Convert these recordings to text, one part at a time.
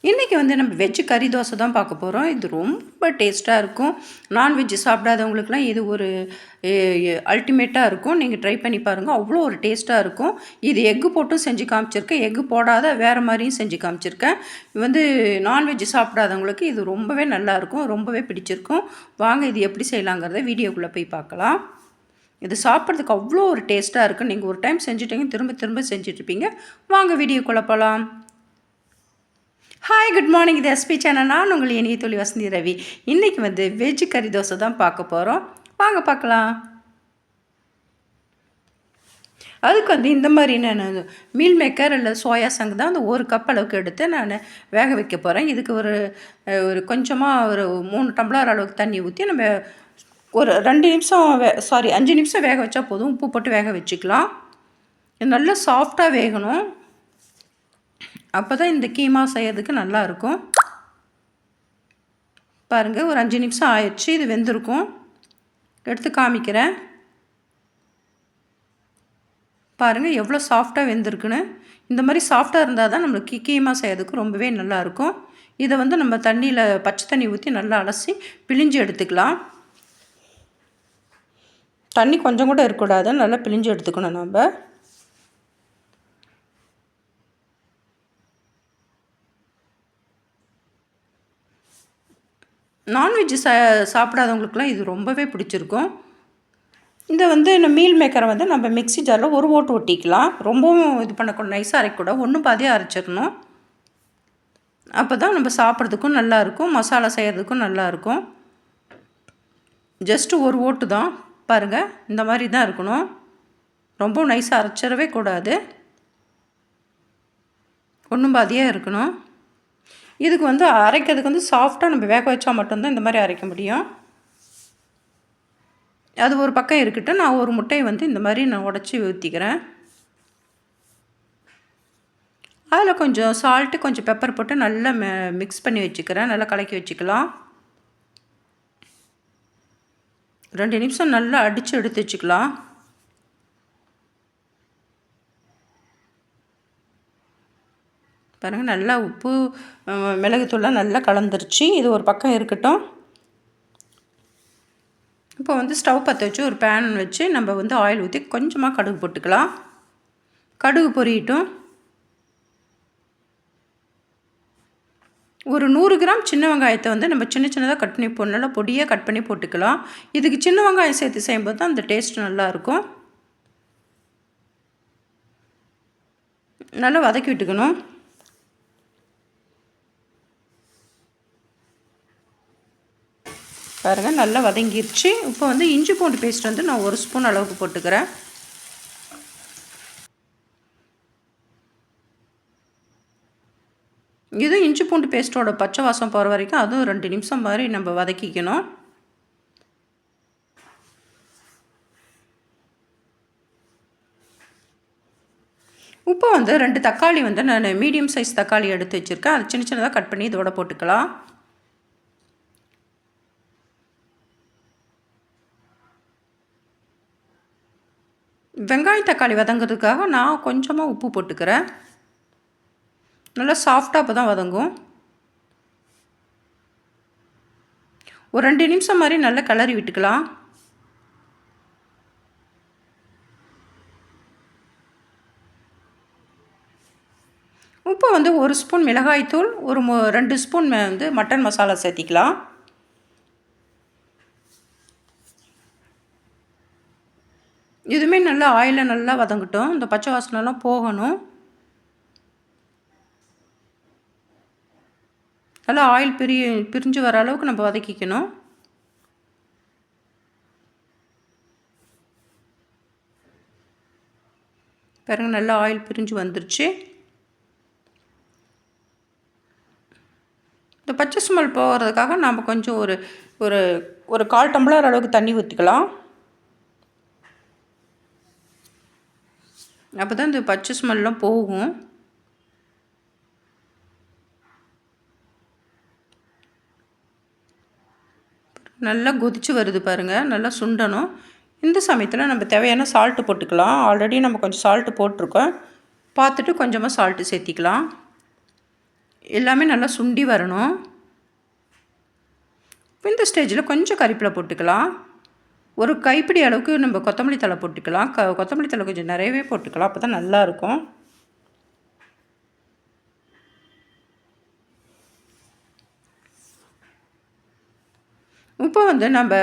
இன்றைக்கி வந்து நம்ம வெஜ்ஜு கறி தோசை தான் பார்க்க போகிறோம். இது ரொம்ப டேஸ்ட்டாக இருக்கும். நான்வெஜ் சாப்பிடாதவங்களுக்குலாம் இது ஒரு அல்டிமேட்டாக இருக்கும். நீங்கள் ட்ரை பண்ணி பாருங்கள். அவ்வளோ ஒரு டேஸ்ட்டாக இருக்கும். இது எக்கு போட்டும் செஞ்சு காமிச்சிருக்கேன். எக்கு போடாத வேறு மாதிரியும் செஞ்சு காமிச்சிருக்கேன். வந்து நான்வெஜ் சாப்பிடாதவங்களுக்கு இது ரொம்பவே நல்லாயிருக்கும். ரொம்பவே பிடிச்சிருக்கும். வாங்க இது எப்படி செய்யலாங்கிறத வீடியோக்குள்ளே போய் பார்க்கலாம். இது சாப்பிட்றதுக்கு அவ்வளோ ஒரு டேஸ்ட்டாக இருக்குது. நீங்கள் ஒரு டைம் செஞ்சுட்டீங்க திரும்ப திரும்ப செஞ்சுட்ருப்பீங்க. வாங்க வீடியோக்குள்ளே போகலாம். Hi good morning. இது எஸ்பி சேனல். நான் உங்கள் இனிய தோழி வசந்தி ரவி. இன்றைக்கி வந்து வெஜ்ஜு கறி தோசை தான் பார்க்க போகிறோம். வாங்க பார்க்கலாம். அதுக்கு வந்து இந்த மாதிரி நான் மீல் மேக்கர் இல்லை சோயா சங்கு தான் அந்த 1 கப் அளவுக்கு எடுத்து நான் வேக வைக்க போகிறேன். இதுக்கு ஒரு கொஞ்சமாக ஒரு 3 டம்ளர் அளவுக்கு தண்ணி ஊற்றி நம்ம ஒரு 2 நிமிஷம் 5 நிமிஷம் வேக வச்சா போதும். உப்பு போட்டு வேக வச்சுக்கலாம். நல்லா சாஃப்டாக வேகணும். அப்போ தான் இந்த கீமா செய்கிறதுக்கு நல்லாயிருக்கும். பாருங்கள், ஒரு 5 நிமிஷம் ஆயிடுச்சு. இது வெந்திருக்கும். எடுத்து காமிக்கிறேன். பாருங்கள் எவ்வளோ சாஃப்டாக வெந்திருக்குன்னு. இந்த மாதிரி சாஃப்டாக இருந்தால் தான் நம்மளுக்கு கீமா செய்கிறதுக்கு ரொம்பவே நல்லாயிருக்கும். இதை வந்து நம்ம தண்ணியில் பச்சை தண்ணி ஊற்றி நல்லா அலசி பிழிஞ்சு எடுத்துக்கலாம். தண்ணி கொஞ்சம் கூட இருக்கக்கூடாது. நல்லா பிழிஞ்சு எடுத்துக்கணும் நம்ம. நான்வெஜ் சாப்பிடாதவங்களுக்குலாம் இது ரொம்பவே பிடிச்சிருக்கும். இதை வந்து இந்த மீல் மேக்கரை வந்து நம்ம மிக்ஸி ஜாரில் ஒரு ஓட்டு ஒட்டிக்கலாம். ரொம்பவும் இது பண்ணக்கூடாது, நைஸாக அரைக்கக்கூடாது. ஒன்றும் பாதியாக அரைச்சிடணும். அப்போ தான் நம்ம சாப்பிட்றதுக்கும் நல்லாயிருக்கும், மசாலா செய்கிறதுக்கும் நல்லாயிருக்கும். ஜஸ்ட்டு ஒரு ஓட்டு தான். பாருங்கள், இந்த மாதிரி தான் இருக்கணும். ரொம்ப நைஸாக அரைச்சிடவே கூடாது. ஒன்றும் பாதியாக இருக்கணும். இதுக்கு வந்து அரைக்கிறதுக்கு வந்து சாஃப்டாக நம்ம வேக வச்சா மட்டும்தான் இந்த மாதிரி அரைக்க முடியும். அது ஒரு பக்கம் இருக்கட்டும். நான் ஒரு முட்டையை வந்து இந்த மாதிரி நான் உடச்சி ஊற்றிக்கிறேன். அதில் கொஞ்சம் சால்ட்டு கொஞ்சம் பெப்பர் போட்டு நல்லா மிக்ஸ் பண்ணி வச்சுக்கிறேன். நல்லா கலக்கி வச்சுக்கலாம். 2 நிமிஷம் நல்லா அடித்து எடுத்து வச்சுக்கலாம். பாருங்கள், நல்லா உப்பு மிளகுத்தூள்லாம் நல்லா கலந்துருச்சு. இது ஒரு பக்கம் இருக்கட்டும். இப்போ வந்து ஸ்டவ் பற்ற வச்சு ஒரு பேன் வச்சு நம்ம வந்து ஆயில் ஊற்றி கொஞ்சமாக கடுகு போட்டுக்கலாம். கடுகு பொரியட்டும். ஒரு 100 கிராம் சின்ன வெங்காயத்தை வந்து நம்ம சின்ன சின்னதாக கட் பண்ணி நல்லா பொடியாக கட் பண்ணி போட்டுக்கலாம். இதுக்கு சின்ன வெங்காயம் சேர்த்து செய்யும்போது தான் அந்த டேஸ்ட் நல்லாயிருக்கும். நல்லா வதக்கி விட்டுக்கணும். பாருங்கள், நல்லா வதங்கிருச்சு. இப்போ வந்து இஞ்சி பூண்டு பேஸ்ட் வந்து நான் 1 ஸ்பூன் அளவுக்கு போட்டுக்கிறேன். இதுவும் இஞ்சி பூண்டு பேஸ்ட்டோட பச்சை வாசம் போகிற வரைக்கும் அதுவும் 2 நிமிஷம் மாதிரி நம்ம வதக்கிக்கணும். உப்பு வந்து 2 தக்காளி வந்து நான் மீடியம் சைஸ் தக்காளி எடுத்து வச்சுருக்கேன். அது சின்ன சின்னதாக கட் பண்ணி இதோட போட்டுக்கலாம். வெங்காயம் தக்காளி வதங்கிறதுக்காக நான் கொஞ்சமாக உப்பு போட்டுக்கிறேன். நல்லா சாஃப்டாக அப்போ தான் வதங்கும். ஒரு 2 நிமிஷம் மாதிரி நல்லா கிளறி விட்டுக்கலாம். உப்பு வந்து 1 ஸ்பூன் மிளகாய்த்தூள், ஒரு 2 ஸ்பூன் வந்து மட்டன் மசாலா சேர்த்திக்கலாம். இதுவுமே நல்லா ஆயிலில் நல்லா வதங்கட்டும். இந்த பச்சை வாசனைலாம் போகணும். நல்லா ஆயில் பிரிஞ்சு வர அளவுக்கு நம்ம வதக்கிக்கணும். பாருங்க, நல்லா ஆயில் பிரிஞ்சு வந்துருச்சு. இந்த பச்சை ஸ்மெல் போகிறதுக்காக நாம் கொஞ்சம் ஒரு ஒரு ஒரு 1/4 டம்ளர் அளவுக்கு தண்ணி ஊற்றிக்கலாம். அப்போ தான் இந்த பச்சை ஸ்மெல்லாம் போகும். நல்லா கொதிச்சு வருது பாருங்கள், நல்லா சுண்டணும். இந்த சமயத்தில் நம்ம தேவையான சால்ட்டு போட்டுக்கலாம். ஆல்ரெடி நம்ம கொஞ்சம் சால்ட்டு போட்டிருக்கோம். பார்த்துட்டு கொஞ்சமாக சால்ட்டு சேர்த்திக்கலாம். எல்லாமே நல்லா சுண்டி வரணும். இந்த ஸ்டேஜில் கொஞ்சம் கறிவேப்பிலை போட்டுக்கலாம். ஒரு கைப்பிடி அளவுக்கு நம்ம கொத்தமல்லி தழை போட்டுக்கலாம். கொத்தமல்லி தழை கொஞ்சம் நிறையவே போட்டுக்கலாம், அப்போ தான் நல்லாயிருக்கும். இப்போ வந்து நம்ம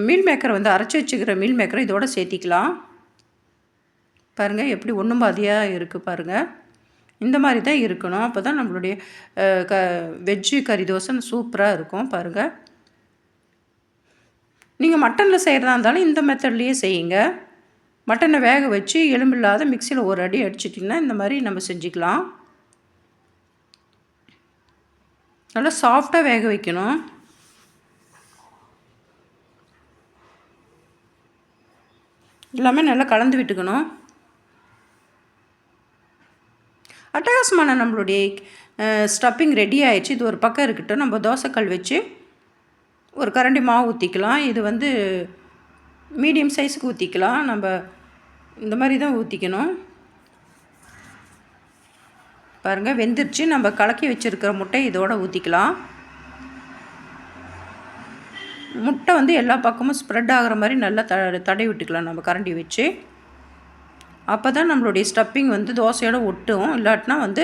மீல் மேக்கரை வந்து அரைச்சி வச்சுக்கிற மீல் மேக்கரை இதோட சேர்த்திக்கலாம். பாருங்கள் எப்படி ஒன்று பாதியாக இருக்குது பாருங்கள். இந்த மாதிரி தான் இருக்கணும். அப்போ தான் நம்மளுடைய வெஜ்ஜு கறி தோசை சூப்பராக இருக்கும் பாருங்கள். நீங்கள் மட்டனில் செய்கிறதா இருந்தாலும் இந்த மெத்தட்லேயே செய்யுங்க. மட்டனை வேக வச்சு எலும்பில்லாத மிக்சியில் ஒரு அடி அடிச்சிட்டிங்கன்னா இந்த மாதிரி நம்ம செஞ்சுக்கலாம். நல்லா சாஃப்டாக வேக வைக்கணும். எல்லாமே நல்லா கலந்து விட்டுக்கணும். அட்டகாசமான நம்மளுடைய ஸ்டப்பிங் ரெடி ஆயிடுச்சு. இது ஒரு பக்கம் இருக்கட்டும். நம்ம தோசைக்கல் வச்சு ஒரு கரண்டி மாவு ஊற்றிக்கலாம். இது வந்து மீடியம் சைஸுக்கு ஊற்றிக்கலாம். நம்ம இந்த மாதிரி தான் ஊற்றிக்கணும். பாருங்கள் வெந்துருச்சு. நம்ம கலக்கி வச்சுருக்கிற முட்டையை இதோடு ஊற்றிக்கலாம். முட்டை வந்து எல்லா பக்கமும் ஸ்ப்ரெட் ஆகிற மாதிரி நல்லா தடவி விட்டுக்கலாம் நம்ம கரண்டி வச்சு. அப்போ தான் நம்மளுடைய ஸ்டப்பிங் வந்து தோசையோடு ஒட்டும். இல்லாட்டினா வந்து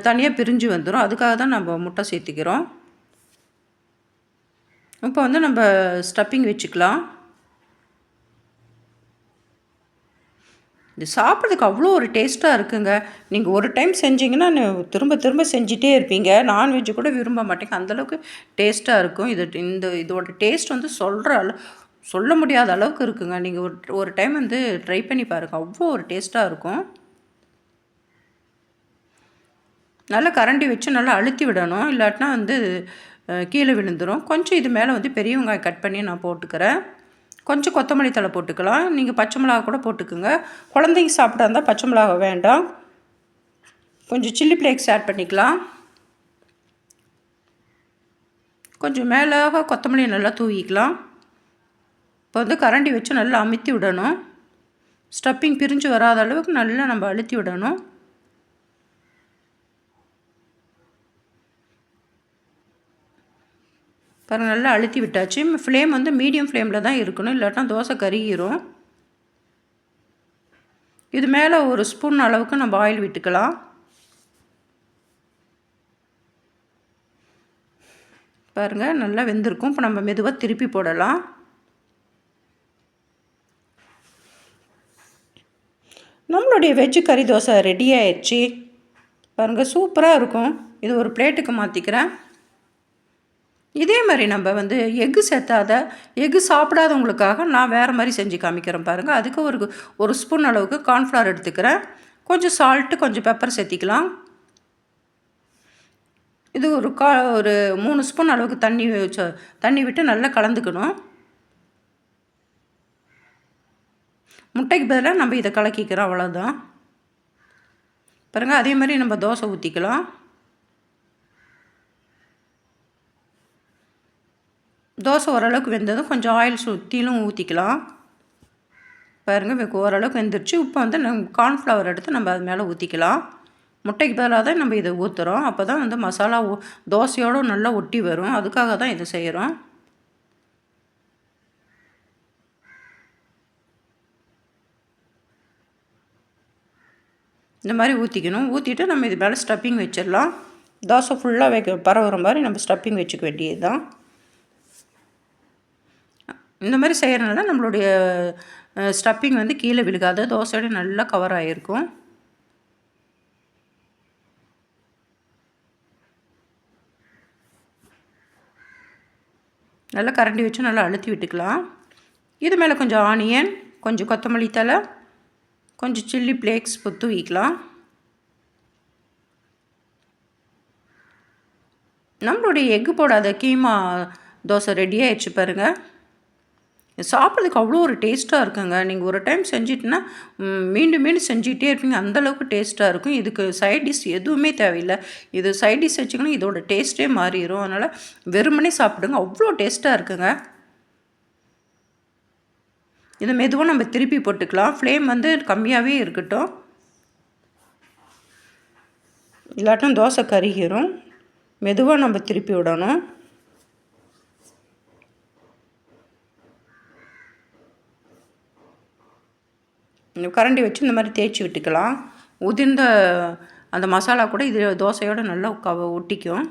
தனியாக பிரிஞ்சு வந்துடும். அதுக்காக தான் நம்ம முட்டை சேர்த்துக்கிறோம். இப்போ வந்து நம்ம ஸ்டப்பிங் வச்சுக்கலாம். இது சாப்பிட்றதுக்கு அவ்வளோ ஒரு டேஸ்ட்டாக இருக்குங்க. நீங்கள் ஒரு டைம் செஞ்சிங்கன்னா திரும்ப திரும்ப செஞ்சிட்டே இருப்பீங்க. நான்வெஜ்ஜு கூட விரும்ப மாட்டேங்க, அந்தளவுக்கு டேஸ்ட்டாக இருக்கும். இதோட டேஸ்ட் வந்து சொல்ல முடியாத அளவுக்கு இருக்குங்க. நீங்கள் ஒரு டைம் வந்து ட்ரை பண்ணி பாருங்கள். அவ்வளோ ஒரு டேஸ்ட்டாக இருக்கும். நல்லா கரண்டி வச்சு நல்லா அழுத்தி விடணும். இல்லாட்டினா வந்து கீழே விழுந்துடும். கொஞ்சம் இது மேலே வந்து பெரிய வெங்காயம் கட் பண்ணி நான் போட்டுக்கிறேன். கொஞ்சம் கொத்தமல்லி தழை போட்டுக்கலாம். நீங்கள் பச்சை மிளகா கூட போட்டுக்குங்க. குழந்தைங்க சாப்பிட்டா இருந்தால் பச்சை மிளகா வேண்டாம். கொஞ்சம் சில்லி ஃப்ளேக்ஸ் ஆட் பண்ணிக்கலாம். கொஞ்சம் மேலே கொத்தமல்லி நல்லா தூவிக்கலாம். இப்போ வந்து கரண்டி வச்சு நல்லா அமுத்தி விடணும். ஸ்டப்பிங் பிரிஞ்சு வராத அளவுக்கு நல்லா நம்ம அழுத்தி விடணும். பாருங்கள் நல்லா அழுத்தி விட்டாச்சு. ஃப்ளேம் வந்து மீடியம் ஃப்ளேமில் தான் இருக்கணும், இல்லாட்டினா தோசை கருகிரும். இது மேலே ஒரு ஸ்பூன் அளவுக்கு நம்ம ஆயில் விட்டுக்கலாம். பாருங்கள் நல்லா வெந்திருக்கும். இப்போ நம்ம மெதுவாக திருப்பி போடலாம். நம்மளுடைய வெஜ்ஜு கறி தோசை ரெடி ஆயிடுச்சு. பாருங்கள் சூப்பராக இருக்கும். இது ஒரு பிளேட்டுக்கு மாற்றிக்கிறேன். இதே மாதிரி நம்ம வந்து எக்கு சாப்பிடாதவங்களுக்காக நான் வேறு மாதிரி செஞ்சு காமிக்கிறேன் பாருங்கள். அதுக்கு ஒரு ஸ்பூன் அளவுக்கு கார்ன்ஃப்ளவர் எடுத்துக்கிறேன். கொஞ்சம் சால்ட்டு, கொஞ்சம் பெப்பர் சேர்த்திக்கலாம். இது ஒரு 3 ஸ்பூன் அளவுக்கு தண்ணி விட்டு நல்லா கலந்துக்கணும். முட்டைக்கு பதிலாக நம்ம இதை கலக்கிக்கிறோம், அவ்வளோதான். பாருங்கள் அதே மாதிரி நம்ம தோசை ஊற்றிக்கலாம். தோசை ஓரளவுக்கு வெந்ததும் கொஞ்சம் ஆயில் சுற்றிலும் ஊற்றிக்கலாம். பாருங்கள் ஓரளவுக்கு வெந்துருச்சு. இப்போ வந்து நம்ம கார்ன்ஃப்ளவர் எடுத்து நம்ம அது மேலே ஊற்றிக்கலாம். முட்டைக்கு பதிலாக தான் நம்ம இதை ஊற்றுறோம். அப்போ தான் வந்து மசாலா தோசையோடு நல்லா ஒட்டி வரும். அதுக்காக தான் இதை செய்கிறோம். இந்த மாதிரி ஊற்றிக்கணும். ஊற்றிட்டு நம்ம இது மேலே ஸ்டப்பிங் வச்சிடலாம். தோசை ஃபுல்லாக பரவுற மாதிரி நம்ம ஸ்டப்பிங் வச்சுக்க வேண்டியது தான். இந்த மாதிரி செய்கிறனால நம்மளுடைய ஸ்டப்பிங் வந்து கீழே விழுகாது. தோசையோட நல்லா கவர் ஆகிருக்கும். நல்லா கரண்டி வச்சு நல்லா அழுத்தி விட்டுக்கலாம். இது மேலே கொஞ்சம் ஆனியன், கொஞ்சம் கொத்தமல்லி தழை, கொஞ்சம் சில்லி ஃப்ளேக்ஸ் தூவிக்கலாம். நம்மளுடைய எக்கு போடாத கீமா தோசை ரெடி ஆகிடுச்சு பாருங்கள். சாப்பிட்றதுக்கு அவ்வளோ ஒரு டேஸ்ட்டாக இருக்குங்க. நீங்கள் ஒரு டைம் செஞ்சிட்டுனா மீண்டும் மீண்டும் செஞ்சுக்கிட்டே இருப்பீங்க, அந்தளவுக்கு டேஸ்ட்டாக இருக்கும். இதுக்கு சைட் டிஷ் எதுவுமே தேவையில்லை. இது சைட் டிஷ் வச்சுக்கணும், இதோட டேஸ்ட்டே மாறிடும். அதனால் வெறுமனே சாப்பிடுங்க, அவ்வளோ டேஸ்ட்டாக இருக்குங்க. இதை மெதுவாக நம்ம திருப்பி போட்டுக்கலாம். ஃப்ளேம் வந்து கம்மியாகவே இருக்கட்டும். இல்லாட்டும் தோசை கருகிரும். மெதுவாக நம்ம திருப்பி விடணும். கரண்டி வச்சு இந்த மாதிரி தேய்ச்சி விட்டுக்கலாம். உதிர்ந்த அந்த மசாலா கூட இது தோசையோடு நல்லா ஒட்டிக்கும்.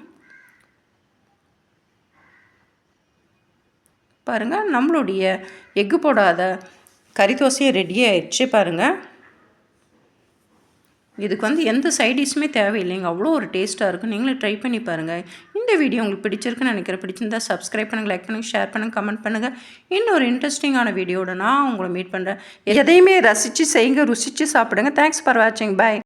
பாருங்கள், நம்மளுடைய எக்கு போடாத கறி தோசையே ரெடி ஆயிடுச்சு பாருங்கள். இதுக்கு எந்த சைடிஷுமே தேவையில்லைங்க. அவ்வளோ ஒரு டேஸ்ட்டாக இருக்கும். நீங்களே ட்ரை பண்ணி பாருங்கள். இந்த வீடியோ உங்களுக்கு பிடிச்சிருக்குன்னு நினைக்கிறேன். பிடிச்சிருந்தா சப்ஸ்கிரைப் பண்ணுங்கள், லைக் பண்ணுங்கள், ஷேர் பண்ணுங்கள், கமெண்ட் பண்ணுங்கள். இன்னொரு இன்ட்ரெஸ்டிங்கான வீடியோட நான் உங்களை மீட் பண்ணுறேன். எதையுமே ரசித்து செய்யுங்க, ருசித்து சாப்பிடுங்க. தேங்க்ஸ் ஃபார் வாட்சிங். பாய்.